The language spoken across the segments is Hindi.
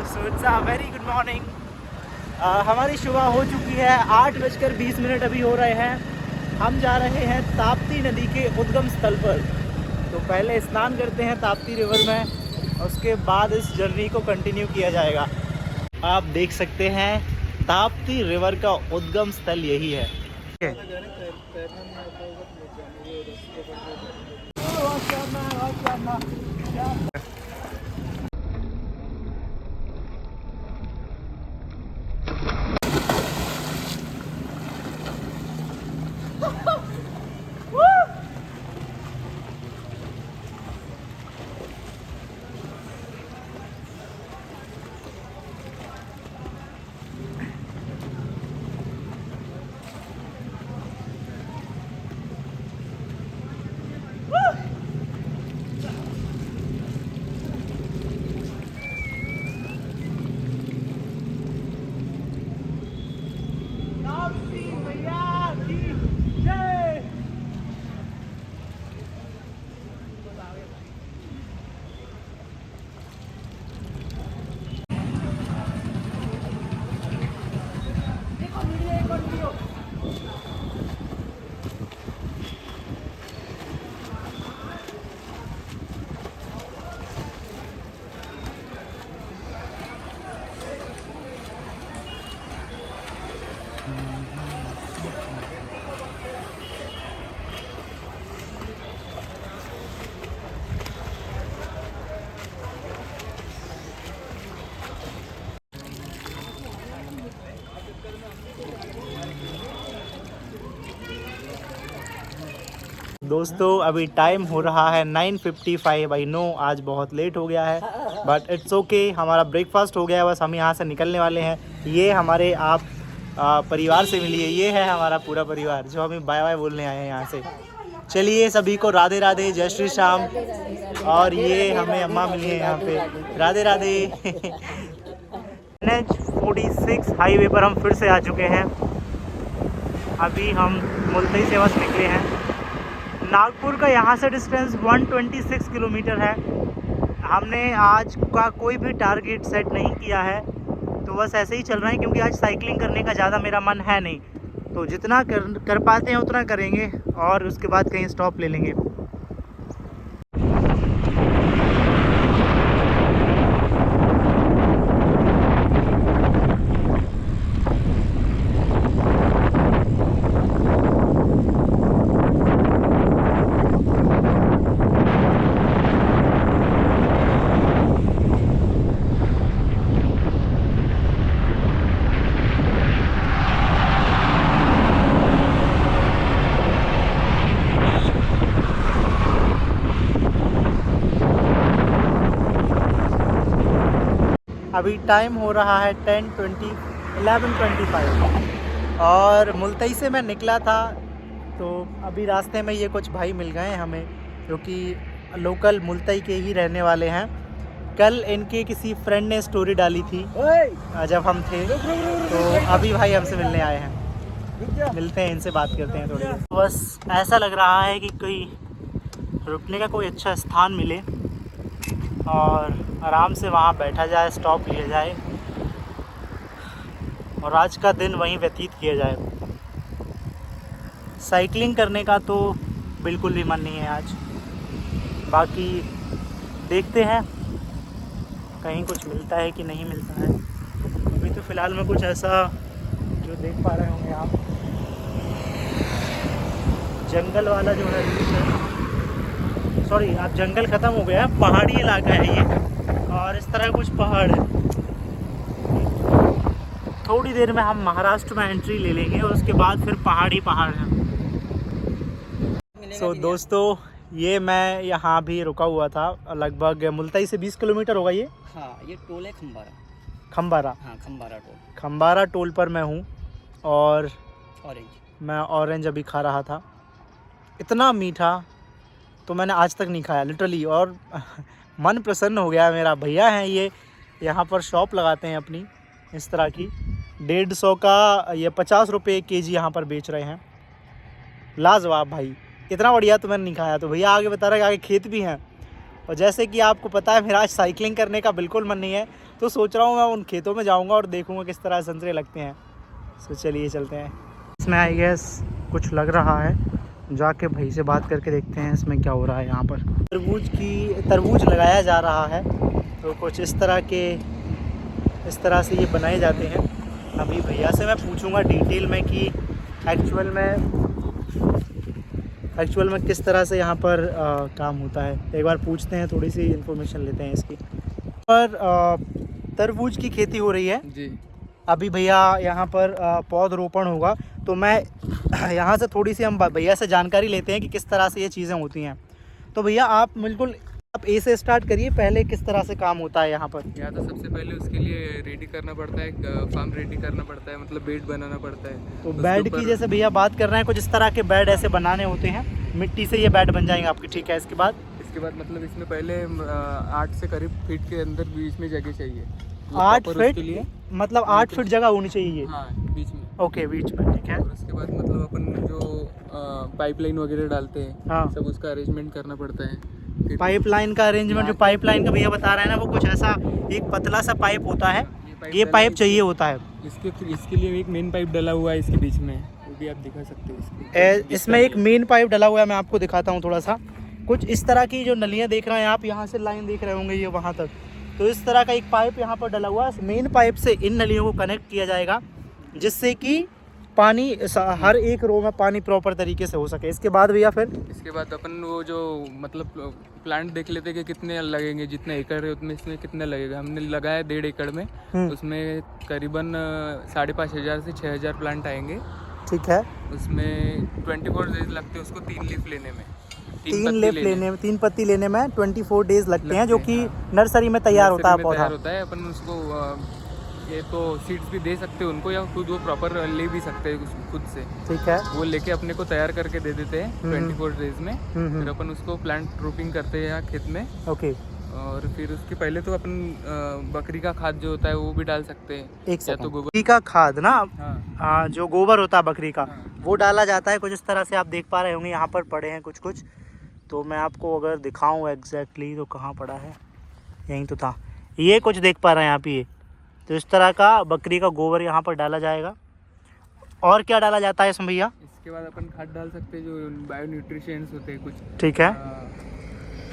So it's a very good morning. हमारी सुबह हो चुकी है, 8:20 अभी हो रहे हैं। हम जा रहे हैं ताप्ती नदी के उद्गम स्थल पर। तो पहले स्नान करते हैं ताप्ती रिवर में, उसके बाद इस जर्नी को कंटिन्यू किया जाएगा। आप देख सकते हैं ताप्ती रिवर का उद्गम स्थल यही है। दोस्तों अभी टाइम हो रहा है 9:55। आई नो आज बहुत लेट हो गया है, बट इट्स ओके। हमारा ब्रेकफास्ट हो गया है, बस हम यहाँ से निकलने वाले हैं। ये हमारे आप परिवार से मिलिए, ये है हमारा पूरा परिवार जो हमें बाय बाय बोलने आए हैं यहाँ से। चलिए सभी को राधे राधे, जय श्री श्याम। और ये हमें अम्मा मिली है यहाँ पे, राधे राधे। NH46 हाईवे पर हम फिर से आ चुके हैं। अभी हम मुल्तई से बस निकले हैं। नागपुर का यहाँ से डिस्टेंस 126 किलोमीटर है। हमने आज का कोई भी टारगेट सेट नहीं किया है, तो बस ऐसे ही चल रहे हैं क्योंकि आज साइकिलिंग करने का ज़्यादा मेरा मन है नहीं। तो जितना कर पाते हैं उतना करेंगे और उसके बाद कहीं स्टॉप ले लेंगे। अभी टाइम हो रहा है 11:25 और मुल्तई से मैं निकला था। तो अभी रास्ते में ये कुछ भाई मिल गए हमें, जो कि लोकल मुल्तई के ही रहने वाले हैं। कल इनके किसी फ्रेंड ने स्टोरी डाली थी जब हम थे, तो अभी भाई हमसे मिलने आए हैं। मिलते हैं, इनसे बात करते हैं थोड़ी। बस ऐसा लग रहा है कि कोई रुकने का कोई अच्छा स्थान मिले और आराम से वहाँ बैठा जाए, स्टॉप लिया जाए और आज का दिन वहीं व्यतीत किया जाए। साइकिलिंग करने का तो बिल्कुल भी मन नहीं है आज। बाकी देखते हैं कहीं कुछ मिलता है कि नहीं मिलता है। अभी तो फ़िलहाल में कुछ ऐसा जो देख पा रहे होंगे आप, जंगल वाला जो है, सॉरी अब जंगल ख़त्म हो गया है, पहाड़ी इलाका है ये और इस तरह कुछ पहाड़ है। थोड़ी देर में हम महाराष्ट्र में एंट्री ले लेंगे और उसके बाद फिर पहाड़ हैं। सो दोस्तों ये मैं यहाँ भी रुका हुआ था, लगभग मुल्तई से 20 किलोमीटर होगा ये। हाँ, ये टोल है खम्बारा। हाँ, टोल। खम्बारा टोल पर मैं हूँ और मैं ऑरेंज अभी खा रहा था। इतना मीठा तो मैंने आज तक नहीं खाया लिटरली, और मन प्रसन्न हो गया मेरा। भैया हैं ये, यहाँ पर शॉप लगाते हैं अपनी इस तरह की। 150 का ये 50 रुपये kg यहाँ पर बेच रहे हैं। लाजवाब भाई, इतना बढ़िया तो मैंने नहीं खाया। तो भैया आगे बता रहे हैं कि आगे खेत भी हैं और जैसे कि आपको पता है मेरा आज साइकिलिंग करने का बिल्कुल मन नहीं है, तो सोच रहा हूँ मैं उन खेतों में जाऊँगा और देखूँगा किस तरह संतरे लगते हैं। तो चलिए चलते हैं। इसमें आई गेस कुछ लग रहा है, जाके भाई से बात करके देखते हैं इसमें क्या हो रहा है। यहाँ पर तरबूज लगाया जा रहा है, तो कुछ इस तरह से ये बनाए जाते हैं। अभी भैया से मैं पूछूंगा डिटेल में कि एक्चुअल में किस तरह से यहाँ पर काम होता है। एक बार पूछते हैं, थोड़ी सी इन्फॉर्मेशन लेते हैं इसकी। पर तरबूज की खेती हो रही है जी। अभी भैया यहाँ पर पौधरोपण होगा, तो मैं यहाँ से थोड़ी सी हम भैया से जानकारी लेते हैं कि किस तरह से ये चीज़ें होती हैं। तो भैया आप ए से स्टार्ट करिए, पहले किस तरह से काम होता है यहाँ पर। यहाँ तो सबसे पहले उसके लिए रेडी करना पड़ता है, फार्म रेडी करना पड़ता है, मतलब बेड बनाना पड़ता है। तो बेड की जैसे भैया बात कर रहे हैं, कुछ इस तरह के बेड ऐसे बनाने होते हैं, मिट्टी से ये बेड बन जाएंगे आपके, ठीक है। इसके बाद मतलब इसमें पहले 8 से करीब फीट के अंदर बीच में जगह चाहिए। 8 फीट मतलब 8 फीट जगह होनी चाहिए। हाँ, बीच में। ओके, बीच में, ठीक है। और उसके बाद मतलब अपन जो पाइपलाइन वगैरह डालते हैं, हाँ, सब उसका अरेंजमेंट करना पड़ता है। पाइपलाइन का अरेंजमेंट, जो पाइपलाइन का भैया बता रहे हैं ना, वो कुछ ऐसा एक पतला सा पाइप होता है, ये पाइप चाहिए होता है। इसके लिए एक मेन पाइप डला हुआ है इसके बीच में, वो भी आप दिखा सकते हो। इसमें एक मेन पाइप डला हुआ है, मैं आपको दिखाता हूँ थोड़ा सा। कुछ इस तरह की जो नलियाँ देख रहे हैं आप, यहाँ से लाइन देख रहे होंगे ये वहाँ तक, तो इस तरह का एक पाइप यहाँ पर डला हुआ है। मेन पाइप से इन नलियों को कनेक्ट किया जाएगा, जिससे कि पानी हर एक रो में पानी प्रॉपर तरीके से हो सके। इसके बाद भैया इसके बाद अपन वो जो मतलब प्लांट देख लेते हैं कि कितने लगेंगे, जितने एकड़ है उतने इसमें कितने लगेगा। हमने लगाया 1.5 एकड़ में, उसमें करीबन 5,500 से 6,000 प्लांट आएंगे, ठीक है। उसमें 24 डेज लगते हैं उसको 3 लीफ लेने में, 3 पत्ती लेने में 24 डेज लगते हैं, जो कि नर्सरी में तैयार होता है पौधा। अपन उसको ये तो सीड्स भी दे सकते हैं उनको, या खुद वो प्रॉपर ले भी सकते हैं खुद से, ठीक है। वो लेके अपने को तैयार करके दे देते हैं 24 डेज में। फिर अपन उसको प्लांट रूटिंग करते हैं यहाँ खेत में। ओके। और फिर उसके पहले तो अपन बकरी का खाद जो होता है वो भी डाल सकते हैं। या तो बकरी का खाद ना, हाँ, जो गोबर होता है बकरी का, वो डाला जाता है। कुछ इस तरह से आप देख पा रहे होंगे, यहाँ पर पड़े हैं कुछ। तो मैं आपको अगर दिखाऊं एग्जैक्टली तो कहाँ पड़ा है, यहीं तो था। ये कुछ देख पा रहे हैं आप, ये तो इस तरह का बकरी का गोबर यहाँ पर डाला जाएगा। और क्या डाला जाता है इसमें भैया? इसके बाद अपन खाद डाल सकते हैं जो बायो न्यूट्रिशंस होते हैं कुछ, ठीक है।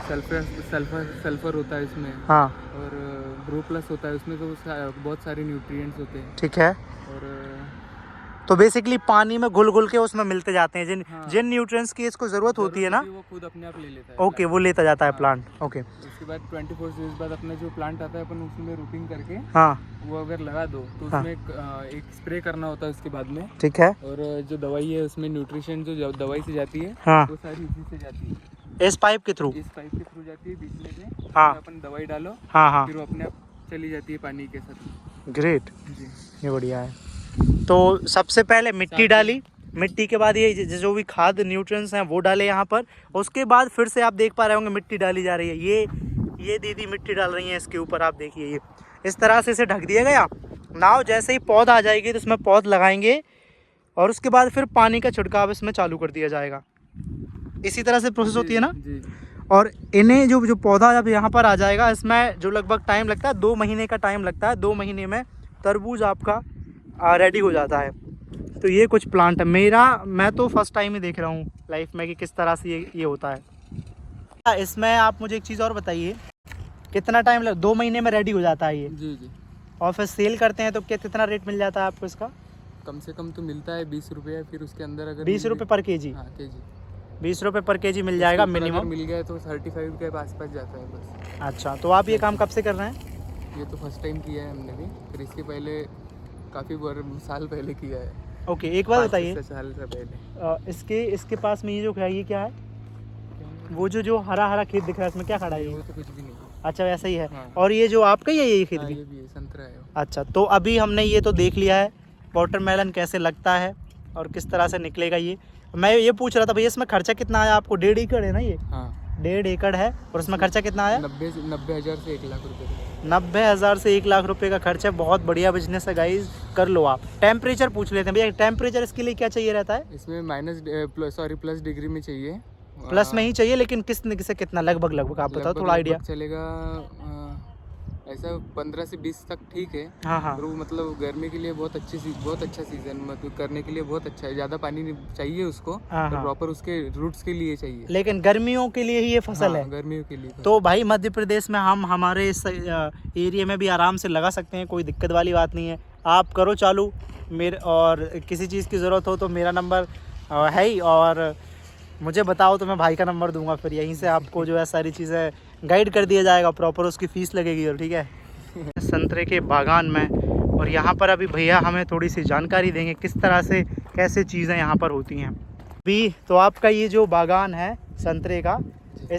सल्फर होता है इसमें, हाँ, और ग्रो प्लस होता है उसमें, तो बहुत सारे न्यूट्रिएंट्स होते हैं, ठीक है। और तो बेसिकली पानी में घुल के उसमें मिलते जाते हैं जिन न्यूट्रिएंट्स की इसको जरूरत होती है ना, वो खुद अपने आप ले लेता है। ओके, वो लेता जाता है प्लांट। ओके। उसके बाद 24 डेज बाद अपना जो प्लांट आता है अपन उसमें रूटिंग करके, हाँ, वो अगर लगा दो तो उसमें एक स्प्रे करना होता है उसके बाद में, ठीक है। और जो दवाई है उसमें न्यूट्रिशन जो दवाई से जाती है, हाँ, वो सारी इसी से जाती है, इस पाइप के थ्रू जाती है बीच में से। हाँ, अपन दवाई डालो, हाँ, फिर वो अपने आप चली जाती है पानी के साथ। ग्रेट, ये बढ़िया है। तो सबसे पहले मिट्टी डाली, मिट्टी के बाद ये जो भी खाद न्यूट्रिएंट्स हैं वो डाले यहाँ पर। उसके बाद फिर से आप देख पा रहे होंगे मिट्टी डाली जा रही है। ये दीदी मिट्टी डाल रही है इसके ऊपर, आप देखिए। ये इस तरह से इसे ढक दिया गया। नाव जैसे ही पौध आ जाएगी तो इसमें पौध लगाएंगे, और उसके बाद फिर पानी का छिड़काव इसमें चालू कर दिया जाएगा। इसी तरह से प्रोसेस होती है ना। और इन्हें जो पौधा जब यहाँ पर आ जाएगा, इसमें जो लगभग टाइम लगता है 2 महीने का टाइम लगता है। 2 महीने में तरबूज आपका रेडी हो जाता है। तो ये कुछ प्लांट है मैं तो फर्स्ट टाइम ही देख रहा हूँ लाइफ में कि किस तरह से ये होता है। इसमें आप मुझे एक चीज़ और बताइए, कितना टाइम 2 महीने में रेडी हो जाता है ये? जी। और फिर सेल करते हैं तो कितना रेट मिल जाता है आपको इसका? कम से कम तो मिलता है 20 रुपये, फिर उसके अंदर अगर 20 रुपये पर केजी? हाँ, केजी 20 रुपये पर केजी मिल जाएगा मिनिमम। मिल गया तो 35 के आसपास जाता है बस। अच्छा, तो आप ये काम कब से कर रहे हैं? ये तो फर्स्ट टाइम किया है हमने भी, फिर इसके पहले काफ़ी साल पहले किया है। ओके, एक बात बताइए, साल से पहले इसके पास में ये जो है, ये क्या है? वो जो हरा खेत दिख रहा है, इसमें क्या खड़ा है? वो तो कुछ भी नहीं। अच्छा, वैसा ही है। हाँ। और ये जो आपका ही है ये खेत भी? ये भी है, संतरा है। अच्छा, तो अभी हमने ये तो देख लिया है वाटरमेलन कैसे लगता है और किस तरह से निकलेगा ये। मैं ये पूछ रहा था भैया, इसमें खर्चा कितना आया आपको? 1.5 एकड़ है ना ये? हाँ, 1.5 एकड़ है। और उसमें खर्चा कितना आया? 90,000 से 1 लाख रुपये। 90,000 से 1 लाख रुपए का खर्चा। बहुत बढ़िया बिजनेस है गाइज, कर लो आप। टेम्परेचर पूछ लेते हैं भैया, टेम्परेचर इसके लिए क्या चाहिए रहता है? इसमें -+ डिग्री में चाहिए, प्लस में ही चाहिए, लेकिन किससे कितना लगभग आप बताओ थोड़ा आइडिया। चलेगा ऐसा 15 से 20 तक ठीक है। हाँ हाँ, और वो मतलब गर्मी के लिए बहुत अच्छा सीजन मतलब करने के लिए बहुत अच्छा है। ज़्यादा पानी नहीं चाहिए उसको, हाँ हाँ, प्रॉपर उसके रूट्स के लिए चाहिए। लेकिन गर्मियों के लिए ही ये फसल है। गर्मियों के लिए तो भाई मध्य प्रदेश में हम हमारे इस एरिया में भी आराम से लगा सकते हैं, कोई दिक्कत वाली बात नहीं है। आप करो चालू मेरे, और किसी चीज़ की ज़रूरत हो तो मेरा नंबर है ही, और मुझे बताओ तो मैं भाई का नंबर दूंगा, फिर यहीं से आपको जो है सारी चीज़ें गाइड कर दिया जाएगा, प्रॉपर उसकी फ़ीस लगेगी। और ठीक है, संतरे के बागान में, और यहाँ पर अभी भैया हमें थोड़ी सी जानकारी देंगे किस तरह से कैसे चीज़ें यहाँ पर होती हैं। भी तो आपका ये जो बागान है संतरे का,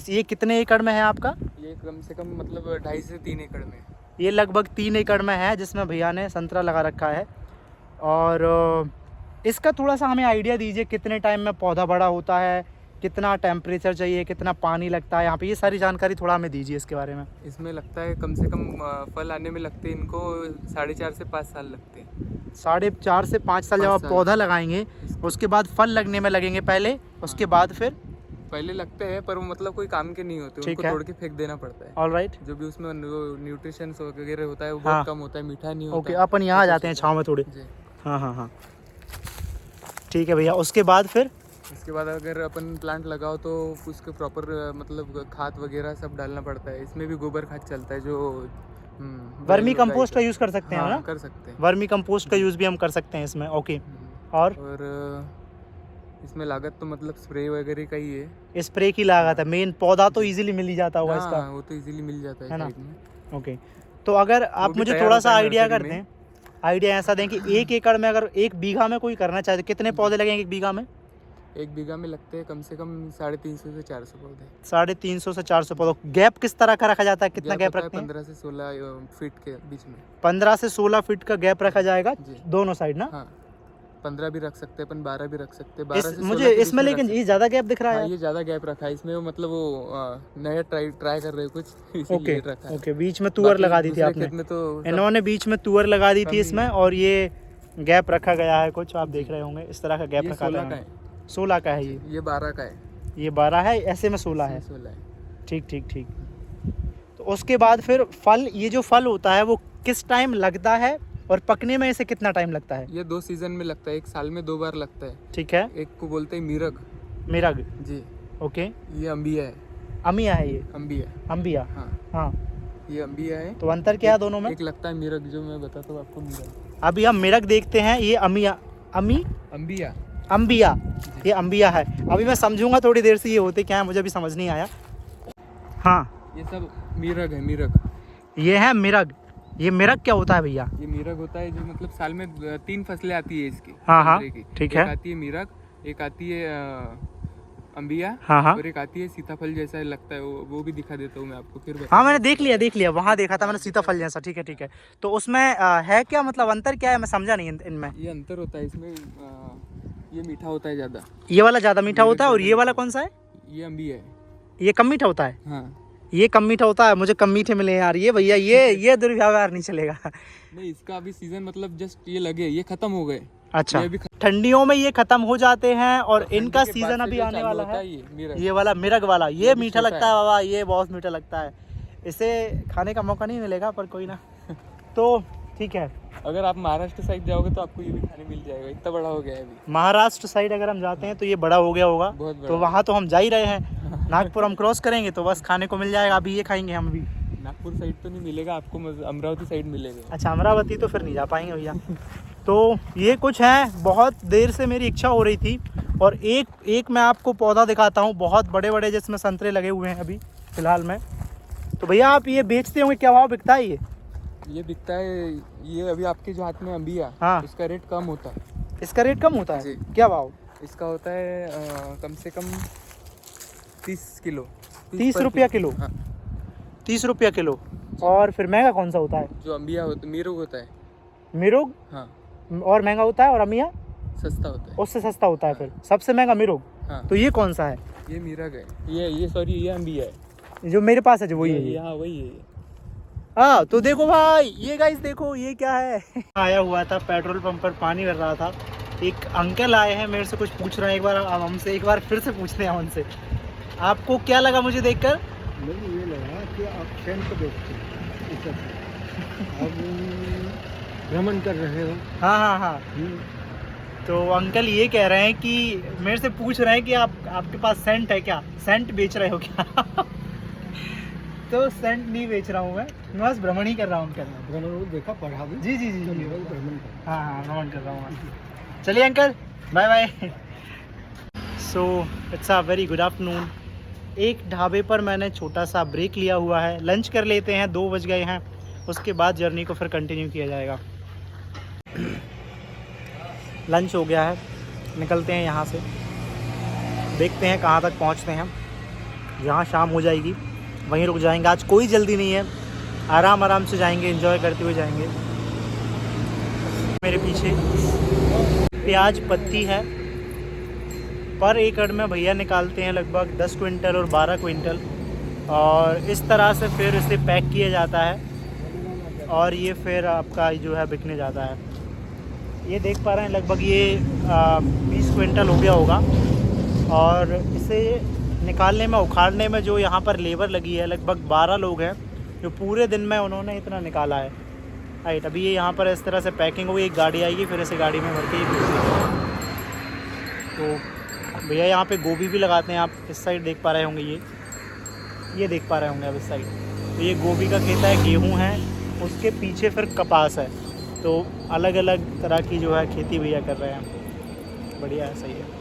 ये कितने एकड़ में है आपका? ये कम से कम मतलब 2.5 से 3 एकड़ में। ये लगभग 3 एकड़ में है, जिसमें भैया ने संतरा लगा रखा है। और इसका थोड़ा सा हमें आइडिया दीजिए, कितने टाइम में पौधा बड़ा होता है, कितना टेम्परेचर चाहिए, कितना पानी लगता है यहाँ पे, ये सारी जानकारी थोड़ा हमें दीजिए इसके बारे में। इसमें लगता है कम से कम फल आने में लगते हैं इनको 4.5 से 5 साल लगते हैं। 4.5 से 5 साल जब आप पौधा लगाएंगे, उसके बाद फल लगने में लगेंगे पहले, उसके बाद फिर पहले लगते हैं, पर वो मतलब कोई काम के नहीं होते, उनको तोड़ के फेंक देना पड़ता है। ऑलराइट, जो भी उसमें न्यूट्रिशन वगैरह होता है वो बहुत कम होता है, मीठा नहीं होता। ओके, अपन यहाँ आ जाते हैं छाँव में थोड़े। हाँ हाँ हाँ, ठीक है भैया। उसके बाद फिर उसके बाद अगर अपन प्लांट लगाओ तो उसके प्रॉपर मतलब खाद वगैरह सब डालना पड़ता है। इसमें भी गोबर खाद चलता है, जो वर्मी कंपोस्ट का यूज़ कर सकते हैं ना? कर सकते हैं, वर्मी कंपोस्ट का यूज़ भी हम कर सकते हैं इसमें। ओके, और इसमें लागत तो मतलब स्प्रे वगैरह का ही है। स्प्रे की लागत है मेन, पौधा तो इजीली मिल ही जाता होगा इसका। वो तो इजीली मिल जाता है ना? साइड में। ओके, तो अगर आप मुझे थोड़ा सा आइडिया कर दें, आइडिया ऐसा दें कि 1 एकड़ में अगर 1 बीघा में कोई करना चाहे तो कितने पौधे लगेंगे 1 बीघा में? 1 बीघा में लगते हैं कम से कम 350 से 400 पौधे। 350 से 400 पौधे। गैप किस तरह का रखा जाता है, कितना गैप रखते हैं? 15 से 16 फीट के बीच में। 15 से 16 फीट का गैप रखा जाएगा दोनों साइड ना? हाँ, 15 भी रख सकते हैं अपन, 12 भी रख सकते हैं। 12 से मुझे इसमें लेकिन ये ज़्यादा गैप दिख रहा है। ये ज़्यादा गैप रखा है इसमें, मतलब वो नया ट्राई कर रहे हैं कुछ। ओके ओके, बीच में तुअर लगा दी थी आपने, इन्होंने बीच में तुअर लगा दी थी इसमें, और ये गैप रखा गया है कुछ, आप देख रहे होंगे इस तरह का गैप रखा गया है। 16 का है ये 12 का है, ये 12 है, ऐसे में 16 है। 16 है। ठीक ठीक ठीक। तो उसके बाद फिर फल, ये जो फल होता है वो किस टाइम लगता है, और पकने में इसे कितना टाइम लगता है? ये 2 सीजन में लगता है, 1 साल में 2 बार लगता है। ठीक है, एक को बोलते हैं मिरग। मिरग जी, ओके। ये अंबिया है। अमिया है ये? अंबिया। हाँ हाँ, ये अंबिया है। तो अंतर क्या है दोनों में? एक लगता है मिरग, जो मैं बताता हूँ आपको, मिरग। अभी हम मिरग देखते हैं, ये अंबिया ये अंबिया है। अभी मैं समझूंगा थोड़ी देर से ये होते क्या है, मुझे भी समझ नहीं आया। हाँ, ये सब मिरग है, मिरग। ये है मिरग। ये मिरग क्या होता है भैया? ये मिरग होता है जो मतलब साल में 3 फसलें आती है इसकी। हाँ हाँ, ठीक है। एक आती है मिरग, एक आती है अंबिया, हाँ हाँ, और एक आती है सीताफल जैसा लगता है, वो भी दिखा देता हूँ मैं आपको फिर। हाँ मैंने देख लिया, वहाँ देखा था मैंने सीताफल जैसा। ठीक है। तो उसमें है क्या, मतलब अंतर क्या है, मैं समझा नहीं इनमें। ये अंतर होता है इसमें, ये मीठा होता है ज़्यादा, ये वाला ज़्यादा मीठा होता है, और ये वाला कौन सा है? ये अंबिया है, ये कम मीठा होता है। हाँ, ये कम मीठा होता है, मुझे कम मीठे मिले यार। ये भैया ये दुर्व्यवहार नहीं चलेगा। नहीं, इसका अभी सीजन मतलब जस्ट ये लगे, ये खत्म हो गए। अच्छा, ठंडियों में ये खत्म हो जाते हैं, और इनका सीजन अभी आने वाला है। ये वाला मिरग वाला, ये मीठा लगता है बाबा, ये बहुत मीठा लगता है, इसे खाने का मौका नहीं मिलेगा, पर कोई ना। तो ठीक है, अगर आप महाराष्ट्र साइड जाओगे तो आपको ये भी खाने मिल जाएगा, इतना बड़ा हो गया है अभी। महाराष्ट्र साइड अगर हम जाते हैं तो ये बड़ा हो गया होगा, तो वहाँ तो हम जा ही रहे हैं। नागपुर हम क्रॉस करेंगे तो बस खाने को मिल जाएगा। अभी ये खाएंगे हम भी। नागपुर साइड तो नहीं मिलेगा आपको, अमरावती साइड मिलेगा। अच्छा, अमरावती तो फिर नहीं जा पाएंगे भैया। तो ये कुछ है, बहुत देर से मेरी इच्छा हो रही थी। और एक मैं आपको पौधा दिखाता हूँ, बहुत बड़े बड़े जिसमें संतरे लगे हुए हैं अभी फिलहाल में। तो भैया आप ये बेचते होंगे, क्या भाव बिकता है ये बिकता है, ये अभी आपके जो हाथ में अंबिया, हाँ, इसका रेट कम होता है। इसका रेट कम होता है? क्या भाव? इसका होता है कम से कम 30 किलो, 30 रुपया किलो। हाँ, 30 रुपया किलो। और फिर महंगा कौन सा होता है? जो अंबिया होता है, मिरुग होता है। मिरुग? हाँ, और महंगा होता है, और अमिया सस्ता होता है, उससे सस्ता होता है। फिर सबसे महंगा मिरुग। हाँ। तो ये कौन सा है? ये मिरग है, ये सॉरी, ये अंबिया है। जो मेरे पास है जो वही है? हाँ, वही है। हाँ, तो देखो भाई, ये गाइस देखो ये क्या है। आया हुआ था पेट्रोल पंप पर, पानी भर रहा था। एक अंकल आए हैं, मेरे से कुछ पूछ रहे हैं। एक बार हमसे, एक बार फिर से पूछते हैं उनसे। आपको क्या लगा मुझे देखकर? मुझे ये लगा कि आप सेंट बेचते हैं इस तरह। आप भ्रमण कर रहे हो। हाँ हाँ हाँ। तो अंकल ये कह रहे हैं कि मेरे से पूछ रहे हैं कि आपके पास सेंट है क्या, सेंट बेच रहे हो क्या? तो सेंट नहीं बेच रहा हूँ मैं बस भ्रमण ही कर रहा हूँ अंकल। भ्रमण वो देखा पढ़ा भी। जी जी जी जी। भ्रमण कर। हाँ हाँ भ्रमण कर रहा हूँ मैं। चलिए uncle, bye bye. So it's a very good afternoon. एक ढाबे पर मैंने छोटा सा ब्रेक लिया हुआ है, लंच कर लेते हैं, 2 बज गए हैं, उसके बाद जर्नी को फिर कंटिन्यू किया जाएगा। लंच हो गया है, निकलते हैं यहाँ से, देखते हैं कहाँ तक पहुँचते हैं। जहाँ शाम हो जाएगी वहीं रुक जाएंगे, आज कोई जल्दी नहीं है, आराम आराम से जाएंगे, एंजॉय करते हुए जाएंगे। मेरे पीछे प्याज पत्ती है, पर एकड़ में भैया निकालते हैं लगभग 10 क्विंटल और 12 क्विंटल, और इस तरह से फिर इसे पैक किया जाता है और ये फिर आपका जो है बिकने जाता है। ये देख पा रहे हैं लगभग ये 20 क्विंटल हो गया होगा, और इसे निकालने में, उखाड़ने में जो यहाँ पर लेबर लगी है लगभग 12 लोग हैं, जो पूरे दिन में उन्होंने इतना निकाला है। राइट, अभी ये यहाँ पर इस तरह से पैकिंग होगी, एक गाड़ी आएगी, फिर इसे गाड़ी में भर के तो भैया यहाँ पे गोभी भी लगाते हैं। आप इस साइड देख पा रहे होंगे, ये देख पा रहे होंगे आप इस साइड, तो ये गोभी का खेत है, गेहूँ है, उसके पीछे फिर कपास है। तो अलग अलग तरह की जो है खेती भैया कर रहे हैं। बढ़िया है, सही है।